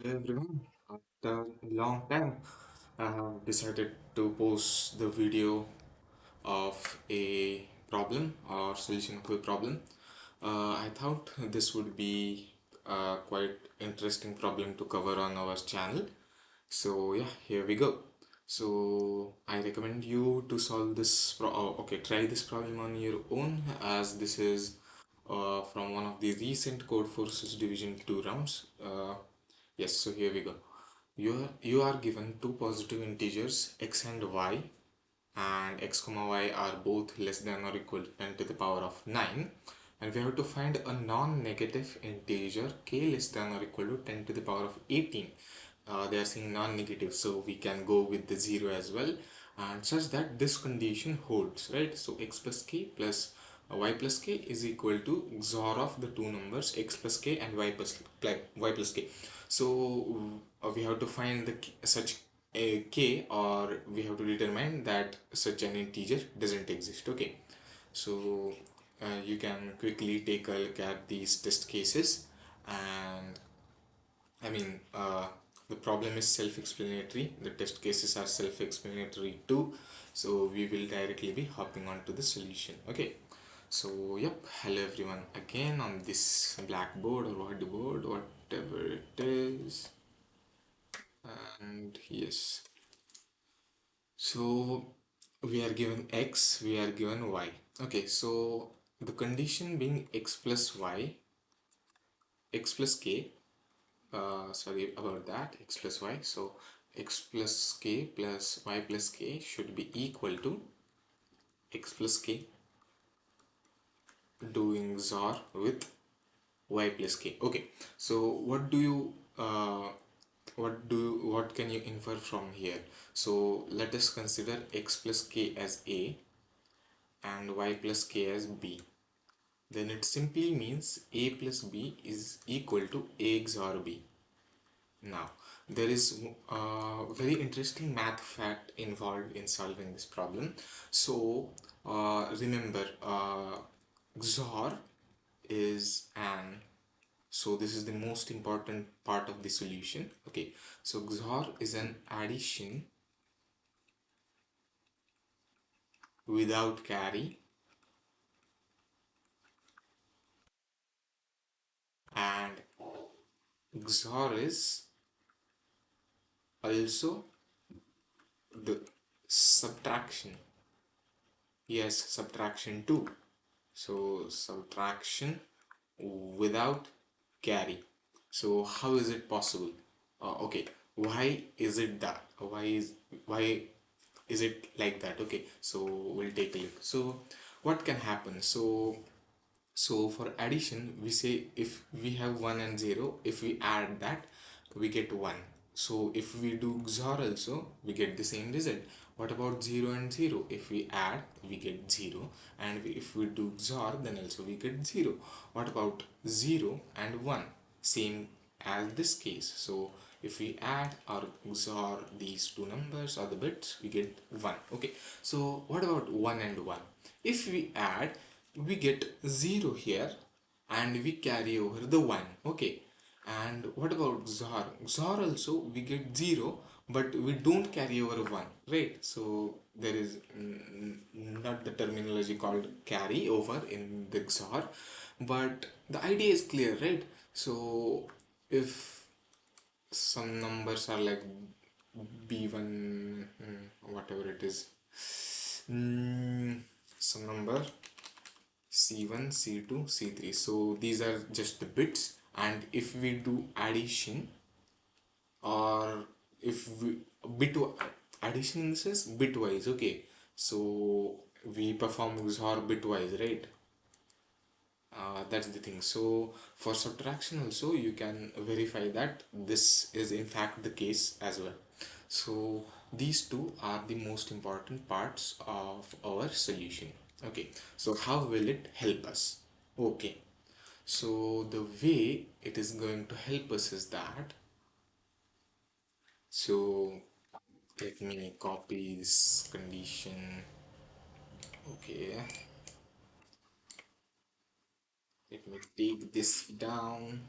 Everyone. After a long time, I have decided to post the video of a problem or solution to a problem. I thought this would be a quite interesting problem to cover on our channel. So yeah, here we go. So I recommend you to solve this okay, try this problem on your own, as this is from one of the recent Codeforces Division 2 rounds. Yes, so here we go. You are given two positive integers x and y, and x comma y are both less than or equal to 10 to the power of 9, and we have to find a non-negative integer k less than or equal to 10 to the power of 18. They are saying non-negative, so we can go with the 0 as well, and such that this condition holds, right? So x plus k plus y plus k is equal to XOR of the two numbers x plus k and y plus k. So we have to find the such a k, or we have to determine that such an integer doesn't exist. Okay, so you can quickly take a look at these test cases, and the problem is self-explanatory. The test cases are self-explanatory too. So we will directly be hopping on to the solution. Okay. So yep, hello everyone again on this blackboard or whiteboard, whatever it is. And yes, so we are given x, we are given y. Okay, so the condition being x plus y, x plus k, sorry about that, x plus y. So x plus k plus y plus k should be equal to x plus k doing XOR with y plus k. Okay, so what can you infer from here? So let us consider x plus k as a and y plus k as b. Then it simply means a plus b is equal to a XOR b. Now, there is a very interesting math fact involved in solving this problem. So, remember, XOR is an, so this is the most important part of the solution. Okay, so XOR is an addition without carry, and XOR is also the subtraction. Yes, subtraction too. So subtraction without carry. So how is it possible? Okay, why is it that? Why is it like that? Okay, so we'll take a look. So what can happen? So for addition, we say if we have 1 and 0, if we add that, we get 1. So if we do XOR also, we get the same result. What about 0 and 0? If we add, we get 0. And if we do XOR, then also we get 0. What about 0 and 1? Same as this case. So if we add or XOR these two numbers or the bits, we get 1. Okay, so what about 1 and 1? If we add, we get 0 here, and we carry over the 1. Okay, and what about XOR? XOR also we get 0, but we don't carry over 1, right? So there is not the terminology called carry over in the XOR, but the idea is clear, right? So if some numbers are like b1, whatever it is, some number c1, c2, c3, so these are just the bits, and if we do addition, or if we bit addition in this is bitwise. Okay, so we perform XOR bitwise, right? That's the thing. So for subtraction also, you can verify that this is in fact the case as well. So these two are the most important parts of our solution. Okay, so how will it help us? Okay, so the way it is going to help us is that, so let me copy this condition. Okay, let me take this down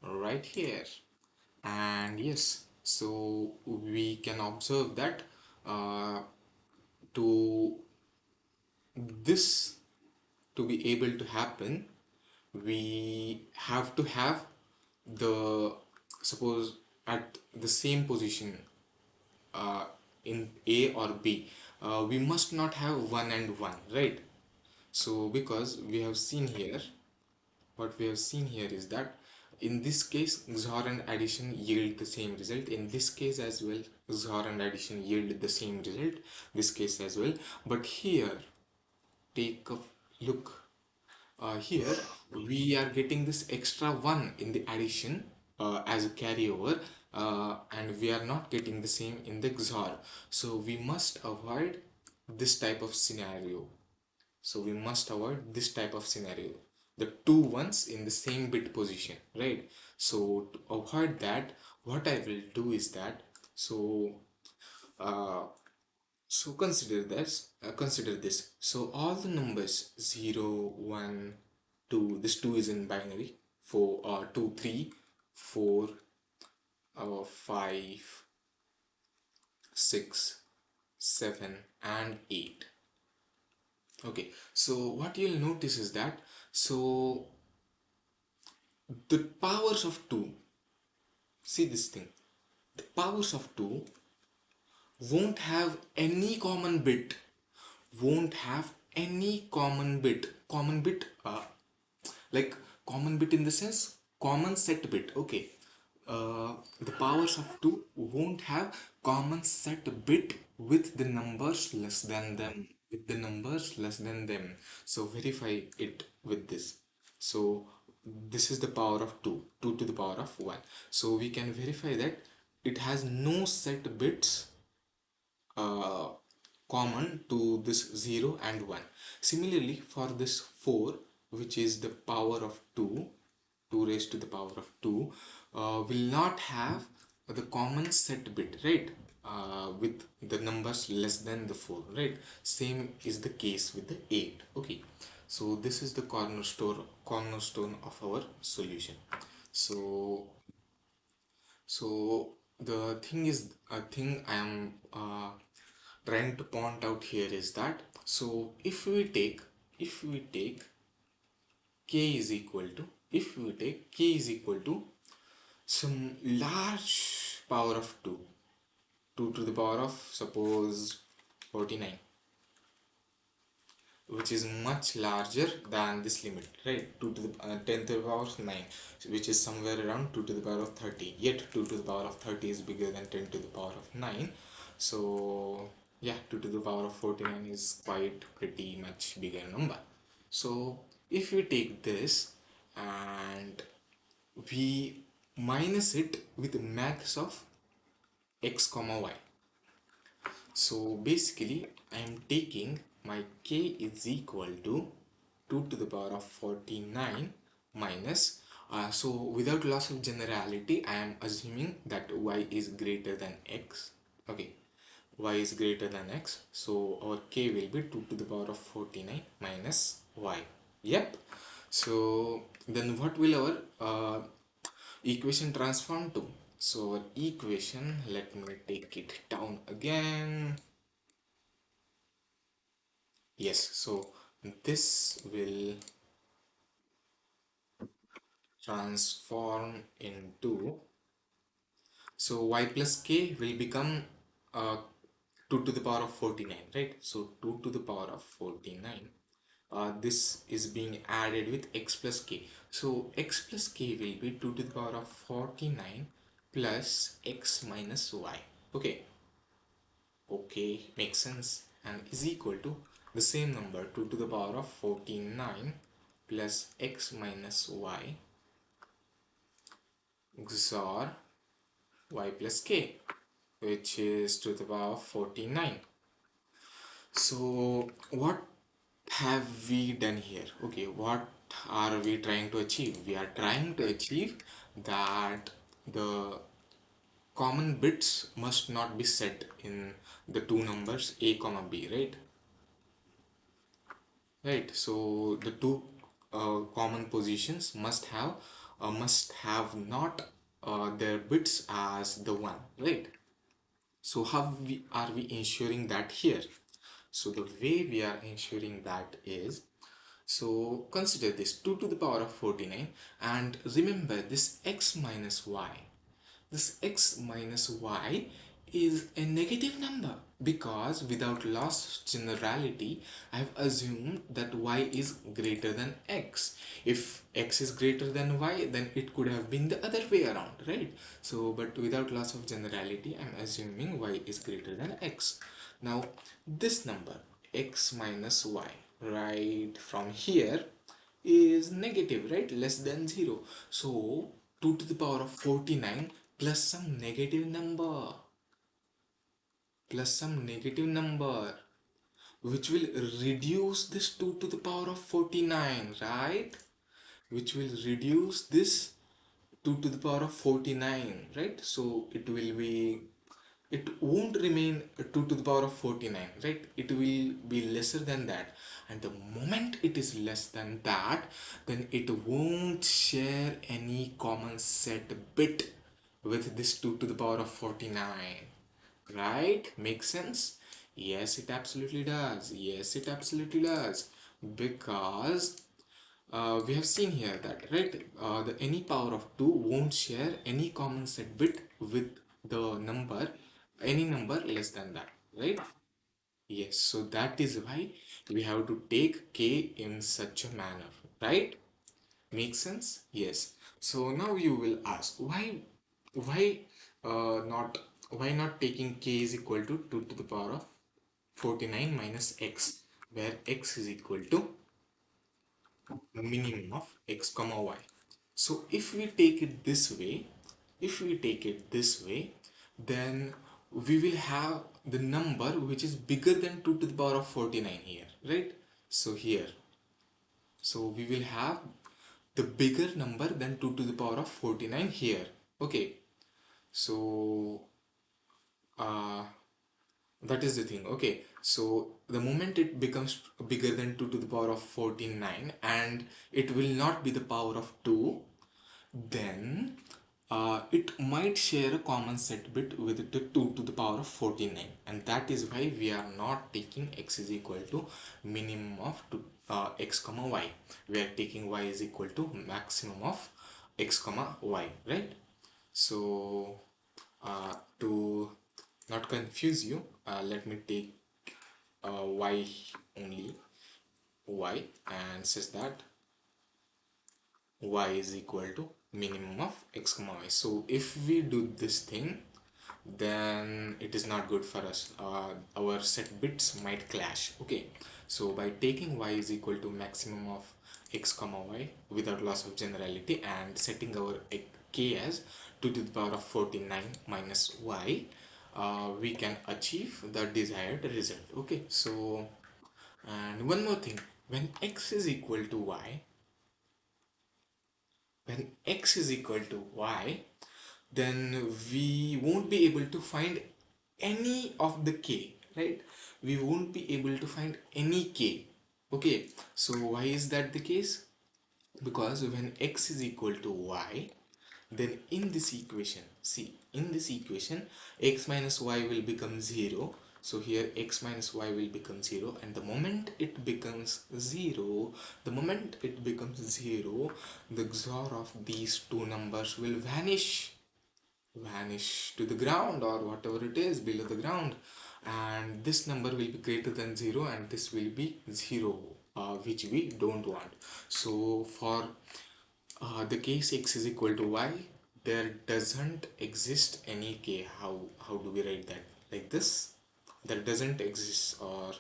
right here. And yes, so we can observe that uh, to this to be able to happen, we have to have the, suppose, at the same position uh, in A or B, we must not have 1 and 1, right? So because we have seen here, what we have seen here is that in this case XOR and addition yield the same result, in this case as well XOR and addition yield the same result, this case as well. But here, take a look, here we are getting this extra 1 in the addition as a carryover, and we are not getting the same in the XOR. So we must avoid this type of scenario. So we must avoid this type of scenario, the two ones in the same bit position, right? So to avoid that, what I will do is that, so uh, consider this. So all the numbers 0, 1, 2, this 2 is in binary, 4, 2, 3, 4, 5, 6, 7, and 8. Okay, so what you'll notice is that, so the powers of 2, see this thing, the powers of 2 won't have any common bit, won't have any common bit, like common bit in the sense common set bit. Okay, the powers of 2 won't have common set bit with the numbers less than them, with the numbers less than them. So verify it with this. So this is the power of 2, 2 to the power of 1. So we can verify that it has no set bits uh, common to this 0 and 1. Similarly, for this 4, which is the power of 2, 2 raised to the power of 2, will not have the common set bit, right? With the numbers less than the 4, right? Same is the case with the 8. Okay, so this is the cornerstone of our solution. So the thing is, a thing I am trying to point out here is that, so if we take k is equal to, if we take k is equal to some large power of 2, 2 to the power of, suppose, 49, which is much larger than this limit, right? 2 to the 10 to the power of 9, which is somewhere around 2 to the power of 30, yet 2 to the power of 30 is bigger than 10 to the power of 9. So yeah, 2 to the power of 49 is quite pretty much bigger number. So if we take this and we minus it with max of x comma y, so basically I am taking my k is equal to 2 to the power of 49 minus, so without loss of generality I am assuming that y is greater than x. Okay, y is greater than x, so our k will be 2 to the power of 49 minus y. Yep. So then what will our equation transform to? So our equation, let me take it down again. Yes, so this will transform into, so y plus k will become uh, 2 to the power of 49, right? So 2 to the power of 49, this is being added with x plus k. So x plus k will be 2 to the power of 49 plus x minus y. Okay, okay, makes sense, and is equal to the same number, 2 to the power of 49 plus x minus y XOR y plus k, which is to the power of 49. So what have we done here? Okay, what are we trying to achieve? We are trying to achieve that the common bits must not be set in the two numbers a comma b, right? Right, so the two common positions must have not their bits as the 1, right? So are we ensuring that here? So the way we are ensuring that is, so consider this 2 to the power of 49, and remember this x minus y. This x minus y is a negative number because without loss of generality, I have assumed that y is greater than x. If x is greater than y, then it could have been the other way around, right? So, but without loss of generality, I'm assuming y is greater than x. Now, this number, x minus y, right from here, is negative, right? Less than 0. So 2 to the power of 49 plus some negative number, which will reduce this 2 to the power of 49, right? Which will reduce this 2 to the power of 49, right? So it won't remain 2 to the power of 49, right? It will be lesser than that, and the moment it is less than that, then it won't share any common set bit with this 2 to the power of 49, right? Makes sense? Yes, it absolutely does. Yes, it absolutely does. Because we have seen here that, right, the any power of 2 won't share any common set bit with the number, any number less than that, right? Yes, so that is why we have to take k in such a manner, right? Makes sense? Yes. So now you will ask, why not, why not taking k is equal to 2 to the power of 49 minus x, where x is equal to minimum of x comma y. So if we take it this way, then we will have the number which is bigger than 2 to the power of 49 here, right? So here, so we will have the bigger number than 2 to the power of 49 here. Okay, so uh, that is the thing. Okay, so the moment it becomes bigger than 2 to the power of 49 and it will not be the power of 2, then it might share a common set bit with the 2 to the power of 49, and that is why we are not taking x is equal to minimum of x comma y. We are taking y is equal to maximum of x comma y, right? So to not confuse you, let me take y only, y, and says that y is equal to minimum of x comma y. So if we do this thing, then it is not good for us. Our set bits might clash. Okay, so by taking y is equal to maximum of x comma y without loss of generality and setting our k as 2 to the power of 49 minus y, we can achieve the desired result. Okay, so and one more thing, when x is equal to y, when x is equal to y, then we won't be able to find any of the k, right? We won't be able to find any k. Okay, so why is that the case? Because when x is equal to y, then in this equation, see, in this equation, x minus y will become 0. So here x minus y will become 0, and the moment it becomes 0, the XOR of these two numbers will vanish to the ground or whatever it is below the ground, and this number will be greater than 0 and this will be 0, which we don't want. So for the case x is equal to y, there doesn't exist any k. How do we write that? Like this? There doesn't exist, or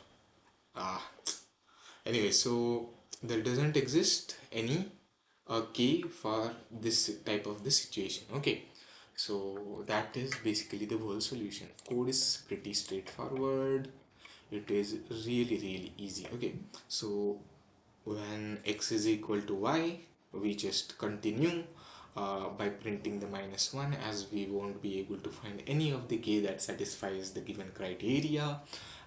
uh, anyway, so there doesn't exist any k for this type of the situation. Okay, so that is basically the whole solution. Code is pretty straightforward. It is really easy. Okay, so when x is equal to y, we just continue by printing the -1, as we won't be able to find any of the k that satisfies the given criteria,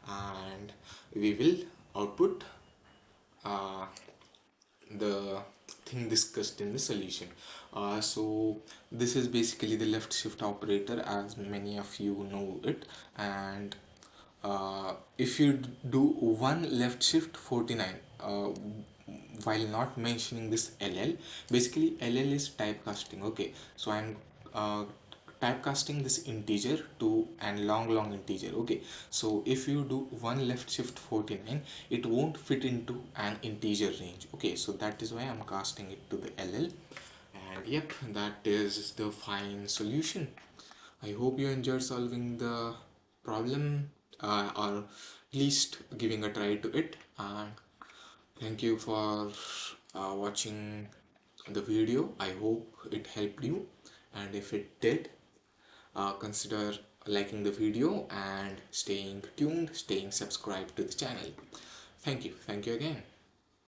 and we will output uh, the thing discussed in the solution. So this is basically the left shift operator, as many of you know it. And if you do one left shift 49, while not mentioning this ll, basically ll is typecasting. Okay, so I'm uh, typecasting this integer to an long integer. Okay, so if you do one left shift 49, it won't fit into an integer range. Okay, so that is why I'm casting it to the ll. And yep, that is the fine solution. I hope you enjoyed solving the problem, or at least giving a try to it. And thank you for watching the video. I hope it helped you, and if it did, consider liking the video and staying tuned, staying subscribed to the channel. Thank you again.